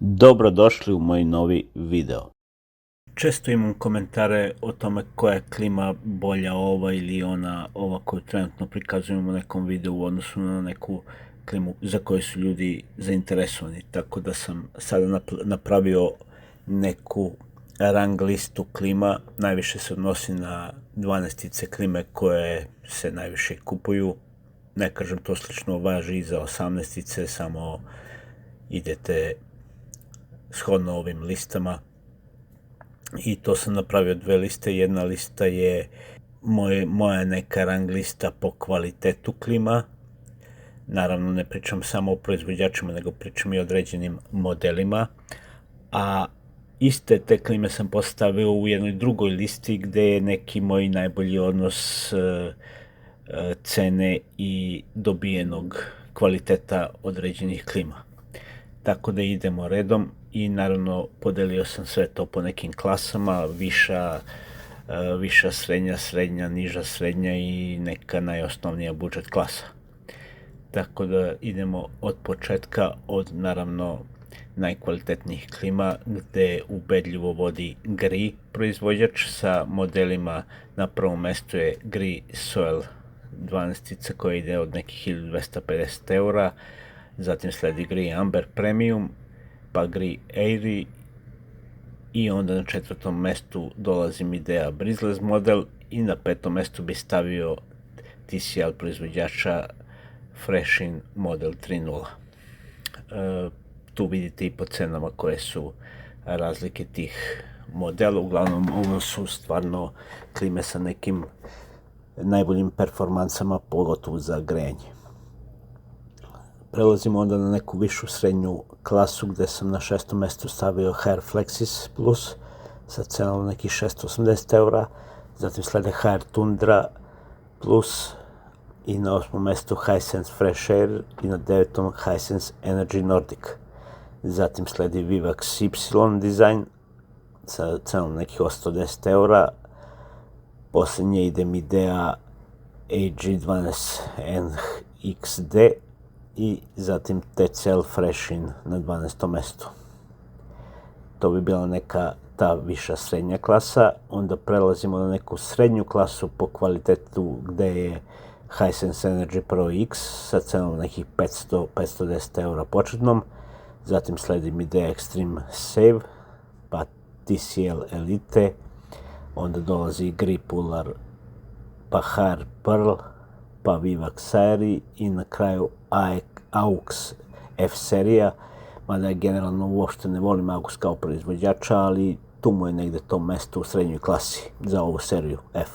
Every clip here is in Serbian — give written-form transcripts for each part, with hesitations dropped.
Dobrodošli u moj novi video. Često imam komentare o tome koja je klima bolja, ova ili ona, ova koju trenutno prikazujem u nekom videu u odnosu na neku klimu za koju su ljudi zainteresovani. Tako da sam sada napravio neku rang listu klima. Najviše se odnosi na 12-ice klime koje se najviše kupuju. Ne kažem, to slično važi i za 18-ice, samo idete shodno ovim listama. I to sam napravio dve liste. Jedna lista je moja neka rang lista po kvalitetu klima. Naravno, ne pričam samo o proizvođačima, nego pričam i o određenim modelima. A iste te klime sam postavio u jednoj drugoj listi gde je neki moj najbolji odnos cene i dobijenog kvaliteta određenih klima. Tako da idemo redom i naravno podelio sam sve to po nekim klasama, viša, srednja, niža, srednja i neka najosnovnija budžet klasa. Tako da idemo od početka, od naravno najkvalitetnijih klima, gde ubedljivo vodi GRI proizvođač sa modelima. Na prvom mestu je GRI Soil 12-ica koja ide od nekih 1250 eura, zatim sledi GRI Amber Premium, pa GRI Airy i onda na četvrtom mestu dolazi Midea Breezeless model i na petom mestu bi stavio TCL proizvođača Freshin model 3.0. Tu vidite i po cenama koje su razlike tih modela. Uglavnom, ovo su stvarno klime sa nekim najboljim performansama, pogotovo za grejanje. Prelazimo onda na neku višu srednju klasu gde sam na šestom mestu stavio HR Flexis Plus sa cenom nekih 680 eura, zatim slede HR Tundra Plus i na osmom mestu Hisense Fresh Air i na devetom Hisense Energy Nordic. Zatim sledi Vivax Y Design sa cenom nekih 110 eura, poslednje ide Midea AG12 NXD i zatim TCL Freshin na 12. mestu. To bi bila neka ta viša srednja klasa. Onda prelazimo na neku srednju klasu po kvalitetu gde je Hisense Energy Pro X sa cenom nekih 510 eura početnom. Zatim sledi Midea Extreme Save, pa TCL Elite, onda dolazi GRI Pular, pa HR Pearl, pa Vivax Airy i na kraju AUX F serija, mada ja generalno uopšte ne volim AUX kao proizvođača, ali tu mu je negde to mesto u srednjoj klasi za ovu seriju F.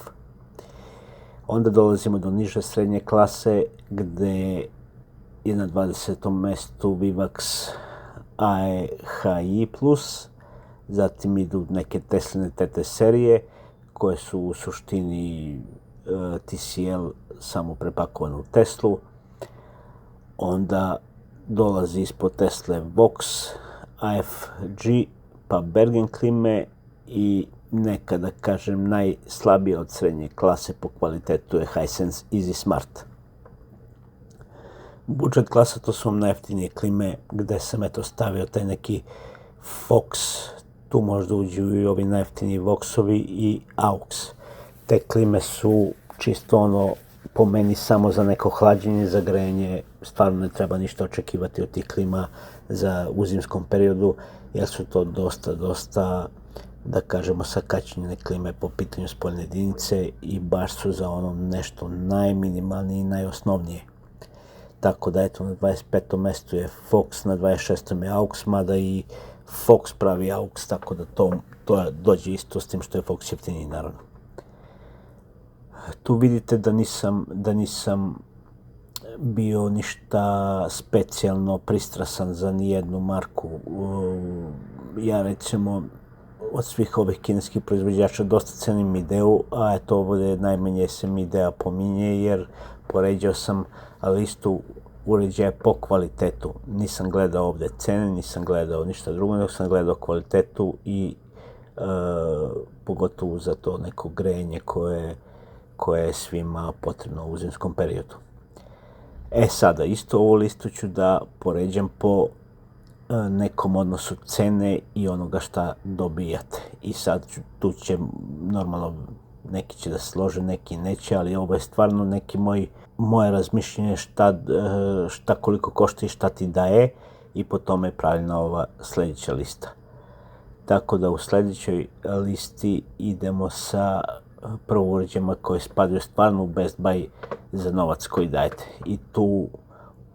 Onda dolazimo do niže srednje klase gde je na 20. mestu Vivax AE HI+, zatim idu neke Tesline TT serije koje su u suštini TCL samo prepakovan u Teslu. Onda dolazi ispod Tesle Vox, AFG, pa Bergen klime i neka, da kažem, najslabije od srednje klase po kvalitetu je Hisense Easy Smart. Budžet klasa, to su vam najjeftinije klime gde sam stavio taj neki Fox, tu možda uđu i ovi najjeftiniji Voxovi i AUX. Te klime su čisto po meni samo za neko hlađenje, za grejanje, stvarno ne treba ništa očekivati od tih klima u zimskom periodu, jer su to dosta, da kažemo, sakaćenjene klime po pitanju spoljne jedinice i baš su za ono nešto najminimalnije i najosnovnije. Tako da eto, na 25. mestu je Fox, na 26. je AUX, mada i Fox pravi AUX, tako da to dođe isto s tim što je Fox jeftiniji, naravno. Tu vidite da nisam bio ništa specijalno pristrasan za nijednu marku. Ja recimo od svih ovih kineskih proizvođača dosta cenim Mideu, a eto ovdje najmanje se Midea pominje jer poređao sam listu uređaja po kvalitetu. Nisam gledao ovdje cene, nisam gledao ništa drugo, nego sam gledao kvalitetu i pogotovo za to neko grejanje koje je svima potrebno u zimskom periodu. Sada, isto ovu listu ću da poređam po nekom odnosu cene i onoga šta dobijate. I sad tu će normalno neki će da se slože, neki neće, ali ovo je stvarno neki moje razmišljenje šta koliko košta i šta ti daje i po tome je pravilna ova sljedeća lista. Tako da u sljedećoj listi idemo sa prvo uređajima koji spadaju stvarno u Best Buy za novac koji dajete. I tu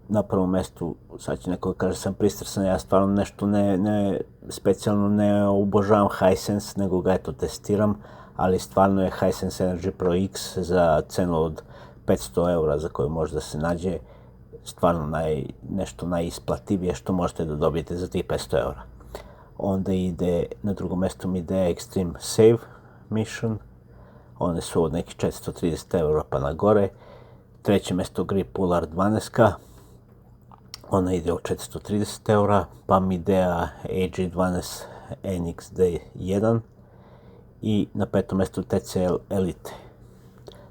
na prvom mjestu, sad će neko da kaže sam pristrasan, ja stvarno nešto specijalno ne obožavam Hisense, nego ga eto testiram, ali stvarno je Hisense Energy Pro X za cenu od 500 eura za koju može da se nađe stvarno nešto najisplativije što možete da dobijete za tih 500 eura. Onda ide, na drugom mjestu mi ide Extreme Save Mission, one su od nekih 430 eura pa na gore. Treće mjesto Grip Ular 12, ona ide od 430 eura, pa Midea AG12 NXD1 i na petom mjestu TCL Elite.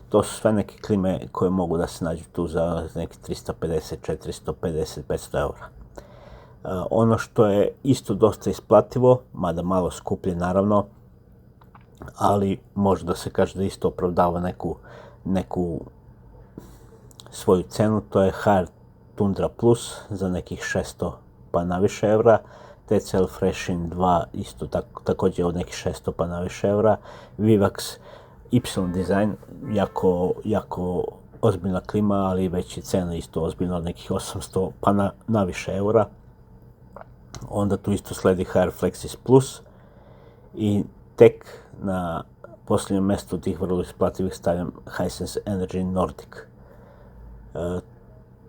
To su sve neke klime koje mogu da se nađu tu za neki 350, 450, 500 eura. Ono što je isto dosta isplativo, mada malo skuplje naravno, ali može da se kaže da isto opravdava neku svoju cenu, to je HR Tundra Plus za nekih 600 pa naviše evra, TCL Freshin 2 isto također od nekih 600 pa naviše evra, Vivax Y Design, jako ozbiljna klima, ali već je cena isto ozbiljna od nekih 800 pa naviše evra. Onda tu isto sledi HR Flexis Plus i tek na posljednjem mjestu tih vrlo isplativih stavljam Hisense Energy Nordic.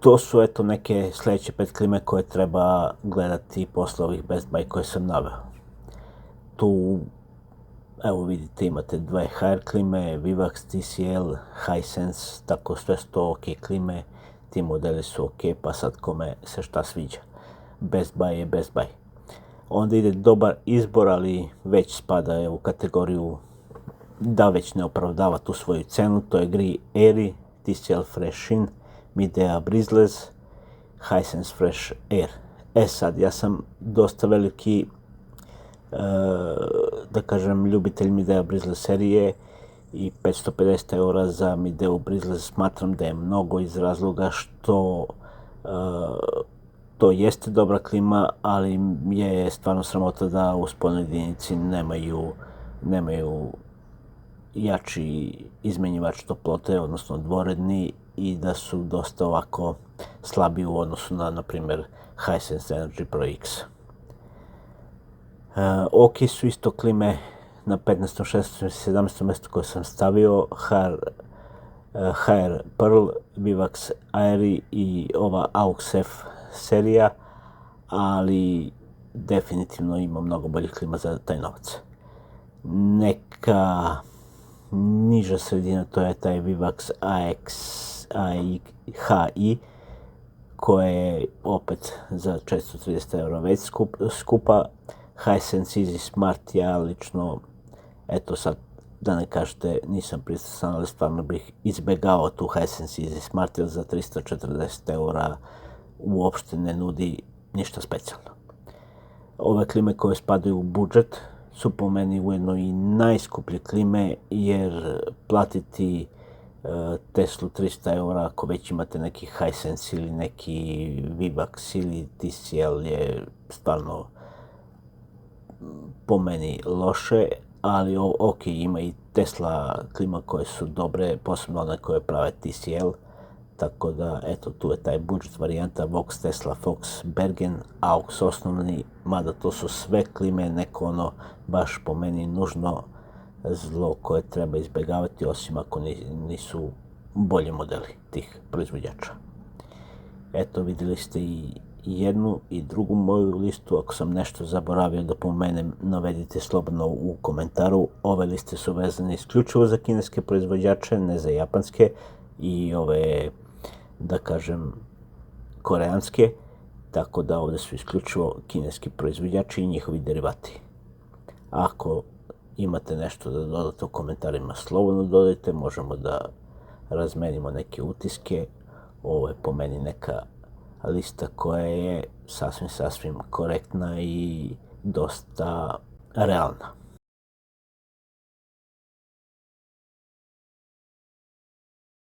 To su eto neke sljedeće 5 klime koje treba gledati posle ovih Best Buy koje sam naveo. Tu, evo vidite, imate dve HR klime, Vivax, TCL, Hisense, tako sve su to ok klime, ti modeli su ok, pa sad kome se šta sviđa. Best Buy je Best Buy. Onda ide dobar izbor, ali već spada u kategoriju da već ne opravdava tu svoju cenu, to je Gree Airy, TCL Freshin, Midea Breezeless, Hisense Fresh Air. Sad, ja sam dosta veliki, da kažem, ljubitelj Midea Breezeless serije i 550 eura za Midea Breezeless smatram da je mnogo iz razloga što to jeste dobra klima, ali je stvarno sramota da u spoljnoj jedinici nemaju jači izmenjivač toplote, odnosno dvoredni, i da su dosta ovako slabi u odnosu na primjer, Hisense Energy Pro X. Ok su isto klime na 15., 16. i 17. mjestu koje sam stavio, HR Pearl, Vivax Airy i ova AUX F serija, ali definitivno ima mnogo boljih klima za taj novac. Neka niža sredina, to je taj Vivax HI, koja je opet za 430 eura već skupa. Hisense Easy Smart, ja lično, eto sad, da ne kažete, nisam pristasan, ali stvarno bih izbjegao tu Hisense Easy Smart, jer za 340 eura uopšte ne nudi ništa specijalno. Ove klime koje spadaju u budžet su po meni ujedno i najskuplje klime, jer platiti Teslu 300 eura ako već imate neki Hisense ili neki Vivax ili TCL je stvarno po meni loše, ali ok, ima i Tesla klima koje su dobre, posebno one koje prave TCL, tako da eto tu je taj budžet varijanta Vox, Tesla, Fox, Bergen, AUX osnovni, mada to su sve klime neko baš po meni nužno zlo koje treba izbjegavati, osim ako nisu bolji modeli tih proizvođača. Eto, vidjeli ste i jednu i drugu moju listu. Ako sam nešto zaboravio da pomenem, navedite slobodno u komentaru. Ove liste su vezane isključivo za kineske proizvođače, ne za japanske i ove, da kažem, koreanske, tako da ovdje su isključivo kineski proizvođači i njihovi derivati. Ako imate nešto da dodate u komentarima, slobodno dodajte, možemo da razmenimo neke utiske. Ovo je po meni neka lista koja je sasvim korektna i dosta realna.